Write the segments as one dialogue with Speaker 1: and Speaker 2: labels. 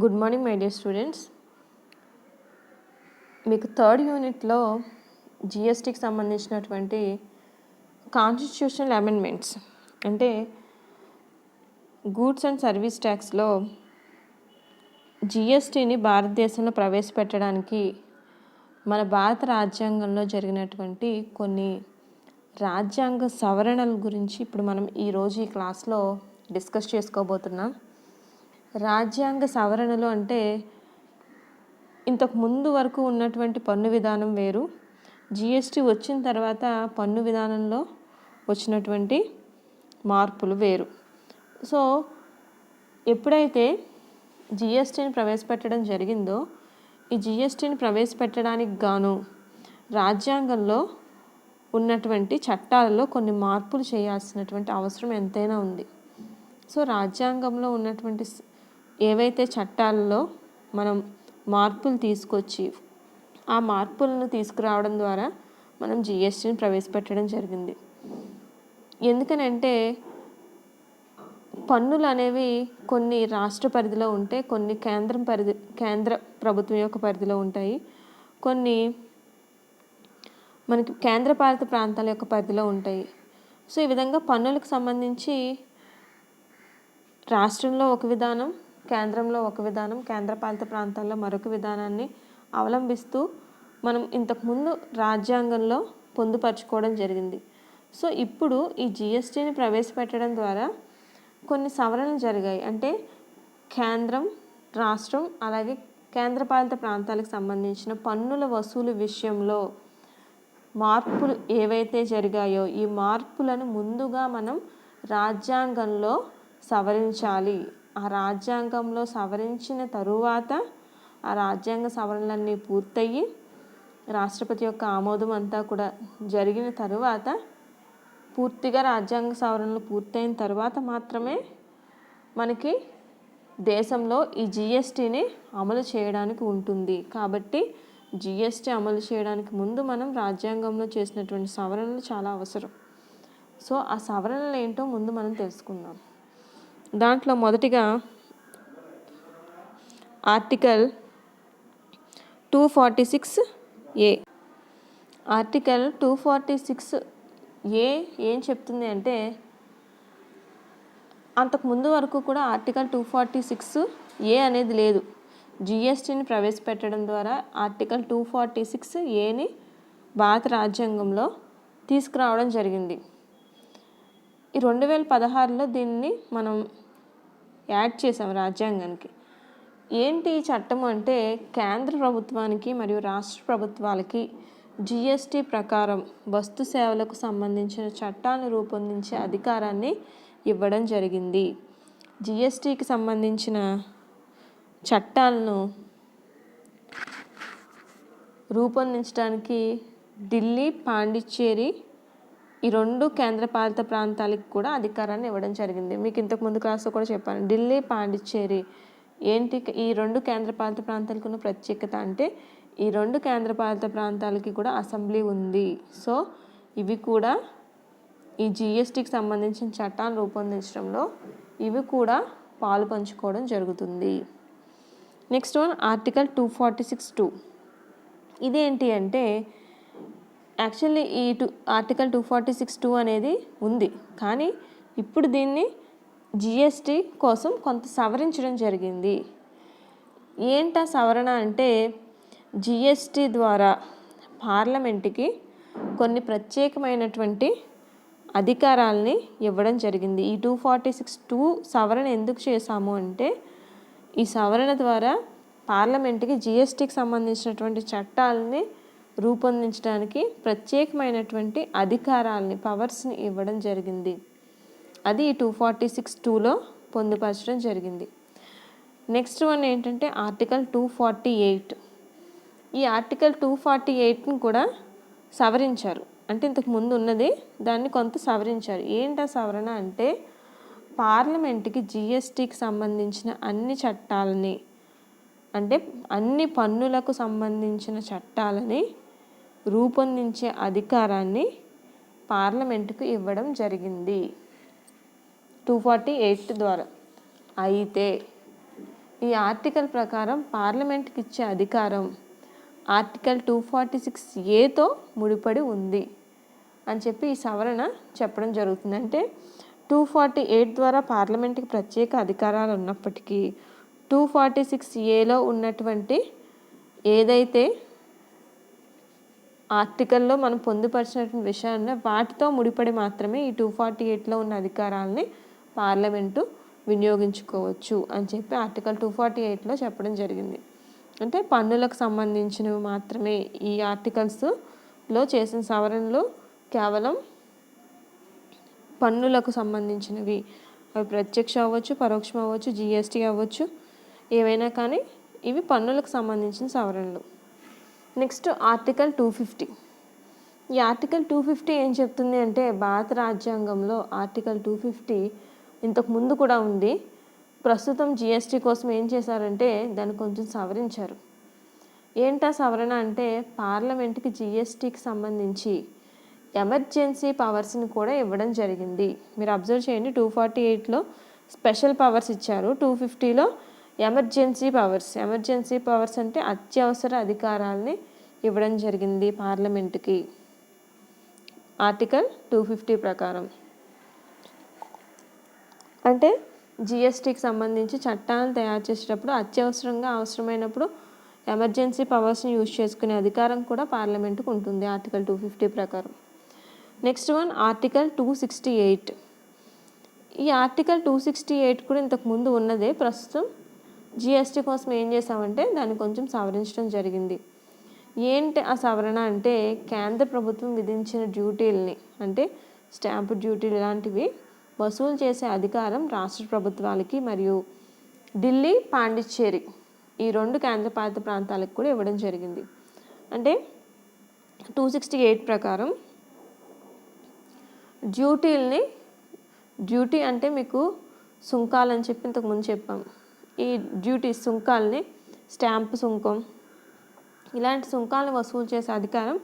Speaker 1: Good morning my dear students. మీకు third యూనిట్లో జిఎస్టీకి సంబంధించినటువంటి కాన్స్టిట్యూషనల్ అమెండ్మెంట్స్ అంటే గూడ్స్ అండ్ సర్వీస్ ట్యాక్స్లో జిఎస్టీని భారతదేశంలో ప్రవేశపెట్టడానికి మన భారత రాజ్యాంగంలో జరిగినటువంటి కొన్ని రాజ్యాంగ సవరణల గురించి ఇప్పుడు మనం ఈరోజు ఈ క్లాస్లో డిస్కస్ చేసుకోబోతున్నాం. రాజ్యాంగ సవరణలు అంటే ఇంతకు ముందు వరకు ఉన్నటువంటి పన్ను విధానం వేరు, జిఎస్టీ వచ్చిన తర్వాత పన్ను విధానంలో వచ్చినటువంటి మార్పులు వేరు. సో ఎప్పుడైతే జిఎస్టీని ప్రవేశపెట్టడం జరిగిందో ఈ జిఎస్టీని ప్రవేశపెట్టడానికి గాను రాజ్యాంగంలో ఉన్నటువంటి చట్టాలలో కొన్ని మార్పులు చేయాల్సినటువంటి అవసరం ఎంతైనా ఉంది. సో రాజ్యాంగంలో ఉన్నటువంటి ఏవైతే చట్టాలలో మనం మార్పులు తీసుకొచ్చి ఆ మార్పులను తీసుకురావడం ద్వారా మనం జిఎస్టీని ప్రవేశపెట్టడం జరిగింది. ఎందుకనంటే పన్నులు అనేవి కొన్ని రాష్ట్ర పరిధిలో ఉంటే, కొన్ని కేంద్ర ప్రభుత్వం యొక్క పరిధిలో ఉంటాయి, కొన్ని మనకి కేంద్రపాలిత ప్రాంతాల యొక్క పరిధిలో ఉంటాయి. సో ఈ విధంగా పన్నులకు సంబంధించి రాష్ట్రంలో ఒక విధానం, కేంద్రంలో ఒక విధానం, కేంద్రపాలిత ప్రాంతాల్లో మరొక విధానాన్ని అవలంబిస్తూ మనం ఇంతకుముందు రాజ్యాంగంలో పొందుపరచుకోవడం జరిగింది. సో ఇప్పుడు ఈ జిఎస్టీని ప్రవేశపెట్టడం ద్వారా కొన్ని సవరణలు జరిగాయి. అంటే కేంద్రం, రాష్ట్రం అలాగే కేంద్రపాలిత ప్రాంతాలకు సంబంధించిన పన్నుల వసూలు విషయంలో మార్పులు ఏవైతే జరిగాయో ఈ మార్పులను ముందుగా మనం రాజ్యాంగంలో సవరించాలి. ఆ రాజ్యాంగంలో సవరించిన తరువాత ఆ రాజ్యాంగ సవరణలన్నీ పూర్తయ్యి రాష్ట్రపతి యొక్క ఆమోదం అంతా కూడా జరిగిన తరువాత, పూర్తిగా రాజ్యాంగ సవరణలు పూర్తయిన తర్వాత మాత్రమే మనకి దేశంలో ఈ జిఎస్టీని అమలు చేయడానికి ఉంటుంది. కాబట్టి జిఎస్టీ అమలు చేయడానికి ముందు మనం రాజ్యాంగంలో చేసినటువంటి సవరణలు చాలా అవసరం. సో ఆ సవరణలు ఏంటో ముందు మనం తెలుసుకుందాం. దాంట్లో మొదటిగా ఆర్టికల్ 246A. ఆర్టికల్ 246A ఏం చెప్తుంది అంటే, అంతకుముందు వరకు కూడా ఆర్టికల్ 246A అనేది లేదు. జిఎస్టీని ప్రవేశపెట్టడం ద్వారా ఆర్టికల్ 246Aని భారత రాజ్యాంగంలో తీసుకురావడం జరిగింది. ఈ 2016లో దీన్ని మనం యాడ్ చేసాం రాజ్యాంగానికి. ఏంటి ఈ చట్టం అంటే, కేంద్ర ప్రభుత్వానికి మరియు రాష్ట్ర ప్రభుత్వాలకి జిఎస్టీ ప్రకారం వస్తు సేవలకు సంబంధించిన చట్టాలను రూపొందించే అధికారాన్ని ఇవ్వడం జరిగింది. జిఎస్టీకి సంబంధించిన చట్టాలను రూపొందించడానికి ఢిల్లీ, పాండిచ్చేరి ఈ 2 కేంద్రపాలిత ప్రాంతాలకు కూడా అధికారాన్ని ఇవ్వడం జరిగింది. మీకు ఇంతకుముందు క్లాస్లో కూడా చెప్పాను. ఢిల్లీ, పాండిచ్చేరి ఏంటి ఈ 2 కేంద్రపాలిత ప్రాంతాలకు ఉన్న ప్రత్యేకత అంటే, ఈ 2 కేంద్రపాలిత ప్రాంతాలకి కూడా అసెంబ్లీ ఉంది. సో ఇవి కూడా ఈ జిఎస్టీకి సంబంధించిన చట్టాన్ని రూపొందించడంలో ఇవి కూడా పాలు పంచుకోవడం జరుగుతుంది. Next one article 246(2). ఇదేంటి అంటే, యాక్చువల్లీ ఈ ఆర్టికల్ 246(2) అనేది ఉంది, కానీ ఇప్పుడు దీన్ని జిఎస్టీ కోసం కొంత సవరించడం జరిగింది. ఏంటా సవరణ అంటే, జిఎస్టీ ద్వారా పార్లమెంటుకి కొన్ని ప్రత్యేకమైనటువంటి అధికారాలని ఇవ్వడం జరిగింది. ఈ 246(2) సవరణ ఎందుకు చేశాము అంటే, ఈ సవరణ ద్వారా పార్లమెంటుకి జిఎస్టీకి సంబంధించినటువంటి చట్టాలని రూపొందించడానికి ప్రత్యేకమైనటువంటి అధికారాలని, పవర్స్ని ఇవ్వడం జరిగింది. అది ఈ 246(2)లో పొందుపరచడం జరిగింది. నెక్స్ట్ వన్ ఏంటంటే ఆర్టికల్ 248. ఈ ఆర్టికల్ 248ని కూడా సవరించారు. అంటే ఇంతకు ముందు ఉన్నది దాన్ని కొంత సవరించారు. ఏంటా సవరణ అంటే, పార్లమెంటుకి జిఎస్టీకి సంబంధించిన అన్ని చట్టాలని, అంటే అన్ని పన్నులకు సంబంధించిన చట్టాలని రూపొందించే అధికారాన్ని పార్లమెంటుకు ఇవ్వడం జరిగింది 248 ద్వారా. అయితే ఈ ఆర్టికల్ ప్రకారం పార్లమెంట్కి ఇచ్చే అధికారం ఆర్టికల్ 246A ముడిపడి ఉంది అని చెప్పి ఈ సవరణ చెప్పడం జరుగుతుంది. అంటే 248 ద్వారా పార్లమెంట్కి ప్రత్యేక అధికారాలు ఉన్నప్పటికీ 246Aలో ఉన్నటువంటి ఏదైతే ఆర్టికల్లో మనం పొందుపరిచినటువంటి విషయాన్ని వాటితో ముడిపడి మాత్రమే ఈ 248లో ఉన్న అధికారాలని పార్లమెంటు వినియోగించుకోవచ్చు అని చెప్పి ఆర్టికల్ 248లో చెప్పడం జరిగింది. అంటే పన్నులకు సంబంధించినవి మాత్రమే ఈ ఆర్టికల్స్లో చేసిన సవరణలు కేవలం పన్నులకు సంబంధించినవి. అవి ప్రత్యక్ష అవ్వచ్చు, పరోక్షం అవ్వచ్చు, GST అవ్వచ్చు, ఏవైనా కానీ ఇవి పన్నులకు సంబంధించిన సవరణలు. Next article 250. ఈ ఆర్టికల్ 250 ఏం చెప్తుంది అంటే భారత రాజ్యాంగంలో ఆర్టికల్ 250 ఇంతకు ముందు కూడా ఉంది. ప్రస్తుతం GST కోసం ఏం చేశారంటే దాన్ని కొంచెం సవరించారు. ఏంటా సవరణ అంటే పార్లమెంట్కి GSTకి సంబంధించి ఎమర్జెన్సీ పవర్స్ని కూడా ఇవ్వడం జరిగింది. మీరు అబ్జర్వ్ చేయండి, 248లో స్పెషల్ పవర్స్ ఇచ్చారు, 250లో ఎమర్జెన్సీ పవర్స్ అంటే అత్యవసర అధికారాలని ఇవ్వడం జరిగింది పార్లమెంట్కి ఆర్టికల్ 250 ప్రకారం. అంటే GSTకి సంబంధించి చట్టాలను తయారు చేసేటప్పుడు అత్యవసరంగా అవసరమైనప్పుడు ఎమర్జెన్సీ పవర్స్ని యూజ్ చేసుకునే అధికారం కూడా పార్లమెంట్కి ఉంటుంది ఆర్టికల్ 250 ప్రకారం. Next one article 268. ఈ ఆర్టికల్ 268 కూడా ఇంతకు ముందు ఉన్నదే, ప్రస్తుతం GST కోసం ఏం చేసామంటే దాన్ని కొంచెం సవరించడం జరిగింది. ఏంటి ఆ సవరణ అంటే కేంద్ర ప్రభుత్వం విధించిన డ్యూటీలని అంటే స్టాంపు డ్యూటీలు ఇలాంటివి వసూలు చేసే అధికారం రాష్ట్ర ప్రభుత్వాలకి మరియు ఢిల్లీ, పాండిచ్చేరి ఈ 2 కేంద్రపాలిత ప్రాంతాలకు కూడా ఇవ్వడం జరిగింది. అంటే 268 ప్రకారం డ్యూటీ అంటే మీకు సుంకాలని చెప్పి ఇంతకుముందు చెప్పాం. ఈ సుంకాలని స్టాంపు సుంకం ఇలాంటి సుంకాలను వసూలు చేసే అధికారం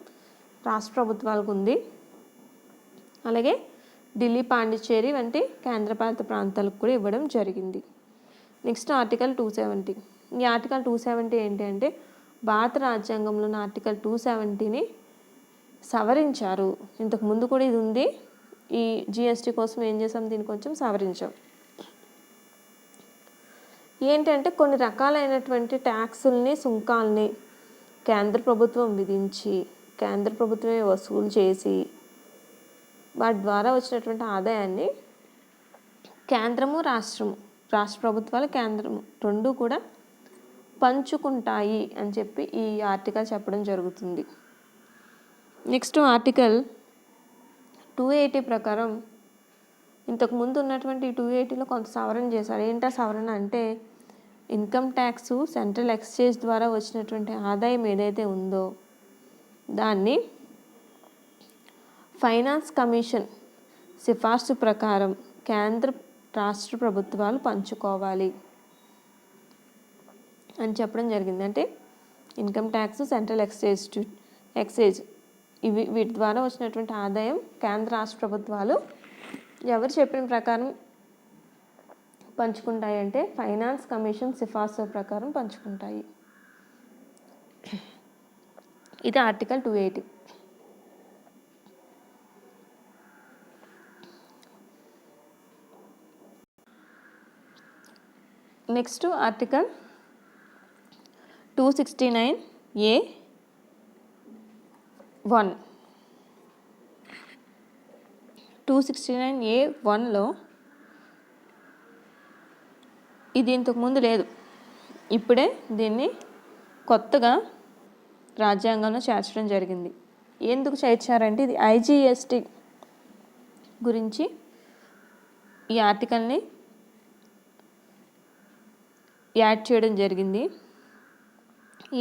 Speaker 1: రాష్ట్ర ప్రభుత్వాలకు ఉంది. అలాగే ఢిల్లీ, పాండిచ్చేరి వంటి కేంద్రపాలిత ప్రాంతాలకు కూడా ఇవ్వడం జరిగింది. Next article 270. ఈ ఆర్టికల్ 270 ఏంటి అంటే భారత రాజ్యాంగంలోని ఆర్టికల్ 270ని సవరించారు. ఇంతకు ముందు కూడా ఇది ఉంది, ఈ GST కోసం ఏం చేసాం, దీన్ని కొంచెం సవరించాం. ఏంటంటే కొన్ని రకాలైనటువంటి ట్యాక్సుల్ని, సుంకాల్ని కేంద్ర ప్రభుత్వం విధించి కేంద్ర ప్రభుత్వమే వసూలు చేసి వాటి ద్వారా వచ్చినటువంటి ఆదాయాన్ని కేంద్రము, రాష్ట్ర ప్రభుత్వాలు, కేంద్రము 2 కూడా పంచుకుంటాయి అని చెప్పి ఈ ఆర్టికల్ చెప్పడం జరుగుతుంది. నెక్స్ట్ ఆర్టికల్ 280 ప్రకారం ఇంతకు ముందు ఉన్నటువంటి 280లో కొంత సవరణ చేశారు. ఏంటా సవరణ అంటే ఇన్కమ్ ట్యాక్స్, సెంట్రల్ ఎక్స్చేంజ్ ద్వారా వచ్చినటువంటి ఆదాయం ఏదైతే ఉందో దాన్ని ఫైనాన్స్ కమిషన్ సిఫార్సు ప్రకారం కేంద్ర, రాష్ట్ర ప్రభుత్వాలు పంచుకోవాలి అని చెప్పడం జరిగింది. అంటే ఇన్కమ్ ట్యాక్స్, సెంట్రల్ ఎక్సైజ్ వీటి ద్వారా వచ్చినటువంటి ఆదాయం కేంద్ర, రాష్ట్ర ప్రభుత్వాలు ఎవరు చెప్పిన ప్రకారం పంచుకుంటాయి అంటే ఫైనాన్స్ కమిషన్ సిఫార్సు ప్రకారం పంచుకుంటాయి. ఇది ఆర్టికల్ 280. Next article 269A(1). 269A(1)లో ఇది ఇంతకుముందు లేదు, ఇప్పుడే దీన్ని కొత్తగా రాజ్యాంగంలో చేర్చడం జరిగింది. ఎందుకు చేర్చారంటే ఇది IGST గురించి ఈ ఆర్టికల్ని యాడ్ చేయడం జరిగింది.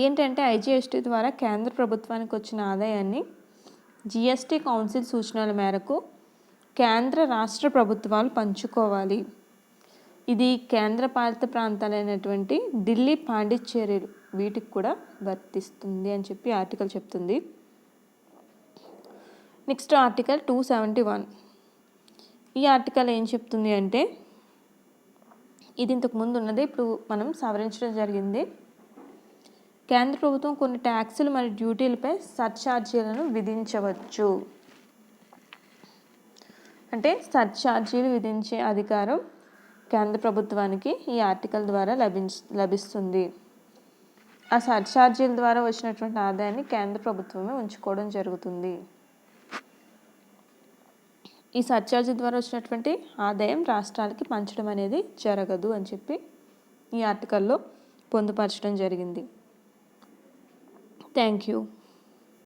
Speaker 1: ఏంటంటే IGST ద్వారా కేంద్ర ప్రభుత్వానికి వచ్చిన ఆదాయాన్ని GST కౌన్సిల్ సూచనల మేరకు కేంద్ర, రాష్ట్ర ప్రభుత్వాలు పంచుకోవాలి. ఇది కేంద్ర పాలిత ప్రాంతాలైనటువంటి ఢిల్లీ, పాండిచ్చేరీలు వీటికి కూడా వర్తిస్తుంది అని చెప్పి ఆర్టికల్ చెప్తుంది. Next article 271. ఈ ఆర్టికల్ ఏం చెప్తుంది అంటే ఇది ఇంతకు ముందు ఉన్నది, ఇప్పుడు మనం సవరించడం జరిగింది. కేంద్ర ప్రభుత్వం కొన్ని ట్యాక్సులు మరియు డ్యూటీలపై సర్ఛార్జీలను విధించవచ్చు. అంటే సర్ఛార్జీలు విధించే అధికారం కేంద్ర ప్రభుత్వానికి ఈ ఆర్టికల్ ద్వారా లభిస్తుంది. ఆ సర్ఛార్జీల ద్వారా వచ్చినటువంటి ఆదాయాన్ని కేంద్ర ప్రభుత్వమే ఉంచుకోవడం జరుగుతుంది. ఈ సర్ఛార్జీ ద్వారా వచ్చినటువంటి ఆదాయం రాష్ట్రాలకి పంచడం అనేది జరగదు అని చెప్పి ఈ ఆర్టికల్లో పొందుపరచడం జరిగింది. Thank you.